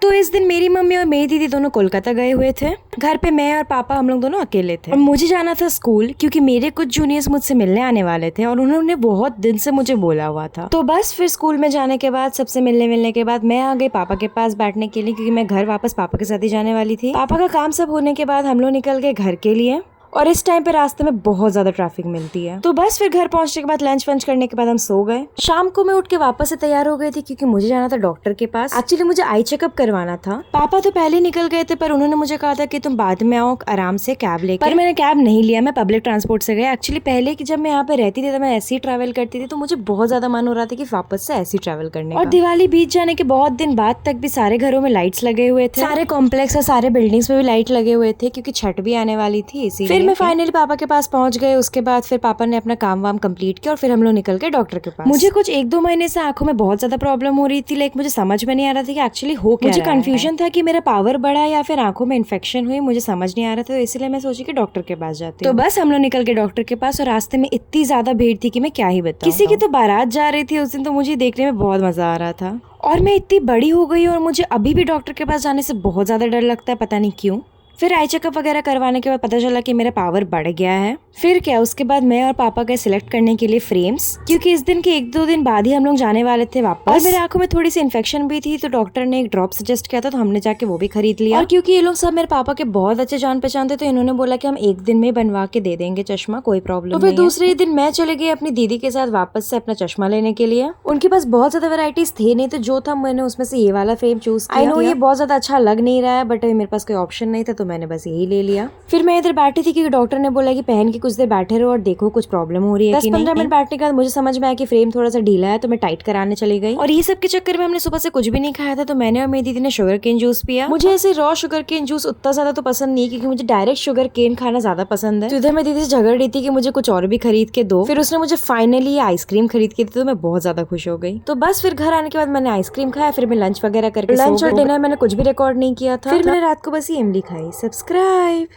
तो इस दिन मेरी मम्मी और मेरी दीदी दोनों कोलकाता गए हुए थे। घर पे मैं और पापा हम लोग दोनों अकेले थे और मुझे जाना था स्कूल, क्योंकि मेरे कुछ जूनियर्स मुझसे मिलने आने वाले थे और उन्होंने बहुत दिन से मुझे बोला हुआ था। तो बस फिर स्कूल में जाने के बाद, सबसे मिलने के बाद मैं आ गई पापा के पास बैठने के लिए, क्योंकि मैं घर वापस पापा के साथ ही जाने वाली थी। पापा का काम सब होने के बाद हम लोग निकल गए घर के लिए और इस टाइम पे रास्ते में बहुत ज्यादा ट्रैफिक मिलती है। तो बस फिर घर पहुंचने के बाद लंच वंच करने के बाद हम सो गए। शाम को मैं उठ के वापस से तैयार हो गई थी, क्योंकि मुझे जाना था डॉक्टर के पास। एक्चुअली मुझे आई चेकअप करवाना था। पापा तो पहले निकल गए थे, पर उन्होंने मुझे कहा था कि तुम बाद में आओ आराम से कैब लेकर। पर मैंने कैब नहीं लिया, मैं पब्लिक ट्रांसपोर्ट से गया। एक्चुअली पहले की जब मैं यहाँ पे रहती थी तो मैं ऐसे ही ट्रैवल करती थी, तो मुझे बहुत ज्यादा मन हो रहा था कि वापस से ऐसे ही ट्रैवल करने का। और दिवाली बीत जाने के बहुत दिन बाद तक भी सारे घरों में लाइट्स लगे हुए थे, सारे कॉम्प्लेक्स और सारे बिल्डिंग्स में भी लाइट लगे हुए थे, क्योंकि छठ भी आने वाली थी। इसीलिए फिर मैं फाइनली पापा के पास पहुंच गए। उसके बाद फिर पापा ने अपना काम वाम कंप्लीट किया और फिर हम लोग निकल गए डॉक्टर के पास। मुझे कुछ 1-2 महीने से आंखों में बहुत ज्यादा प्रॉब्लम हो रही थी, लाइक मुझे समझ में नहीं आ रहा था कि एक्चुअली हो क्या। मुझे कंफ्यूजन था कि मेरा पावर बढ़ा या फिर आंखों में इन्फेक्शन हुई, मुझे समझ नहीं आ रहा था। तो इसलिए मैं सोची कि डॉक्टर के पास जाती हूँ। तो बस हम लोग निकल गए डॉक्टर के पास और रास्ते में इतनी ज्यादा भीड़ थी कि मैं क्या ही बताऊं। किसी की तो बारात जा रही थी उस दिन, तो मुझे देखने में बहुत मजा आ रहा था। और मैं इतनी बड़ी हो गई और मुझे अभी भी डॉक्टर के पास जाने से बहुत ज्यादा डर लगता है, पता नहीं क्यों। फिर आई चेकअप वगैरह करवाने के बाद पता चला कि मेरा पावर बढ़ गया है। फिर क्या, उसके बाद मैं और पापा गए सिलेक्ट करने के लिए फ्रेम्स, क्योंकि इस दिन के 1-2 दिन बाद ही हम लोग जाने वाले थे वापस। और मेरे आंखों में थोड़ी सी इन्फेक्शन भी थी, तो डॉक्टर ने एक ड्रॉप सजेस्ट किया था, तो हमने जाके वो भी खरीद लिया। और क्योंकि ये लोग सब मेरे पापा के बहुत अच्छे जान पहचान थे, तो इन्होंने बोला कि हम 1 दिन में बनवा के दे देंगे चश्मा, कोई प्रॉब्लम नहीं। तो फिर दूसरे दिन मैं चले गई अपनी दीदी के साथ वापस से अपना चश्मा लेने के लिए। उनके पास बहुत ज्यादा वेराइटीज थे नहीं, तो जो था मैंने उसमें से ये वाला फ्रेम चूज किया। आई नो ये बहुत ज्यादा अच्छा लग नहीं रहा है, बट मेरे पास कोई ऑप्शन नहीं था, तो मैंने बस यही ले लिया। फिर मैं इधर बैठी थी, क्योंकि डॉक्टर ने बोला कि पहन के कुछ देर बैठे रहो और देखो कुछ प्रॉब्लम हो रही है। 10-15 मिनट बैठने के बाद मुझे समझ में आया कि फ्रेम थोड़ा सा ढीला है, तो मैं टाइट कराने चली गई। और ये सब के चक्कर में हमने सुबह से कुछ भी नहीं खाया था, तो मैंने और मेरी दीदी ने शुगर केन जूस पिया। मुझे ऐसे रॉ शुगर केन जूस उतना ज्यादा तो पसंद नहीं, क्योंकि मुझे डायरेक्ट शुगर केन खाना ज्यादा पसंद है। तो इधर मैं दीदी से झगड़ रही थी कि मुझे कुछ और भी खरीद के दो। फिर उसने मुझे फाइनली आइसक्रीम खरीद के दी, तो मैं बहुत ज्यादा खुश हो गई। तो बस फिर घर आने के बाद मैंने आइसक्रीम खाया, फिर मैं लंच वगैरह करके लंच और डिनर मैंने कुछ भी रिकॉर्ड नहीं किया था। फिर मैंने रात को बस ये इमली खाई। सब्सक्राइब।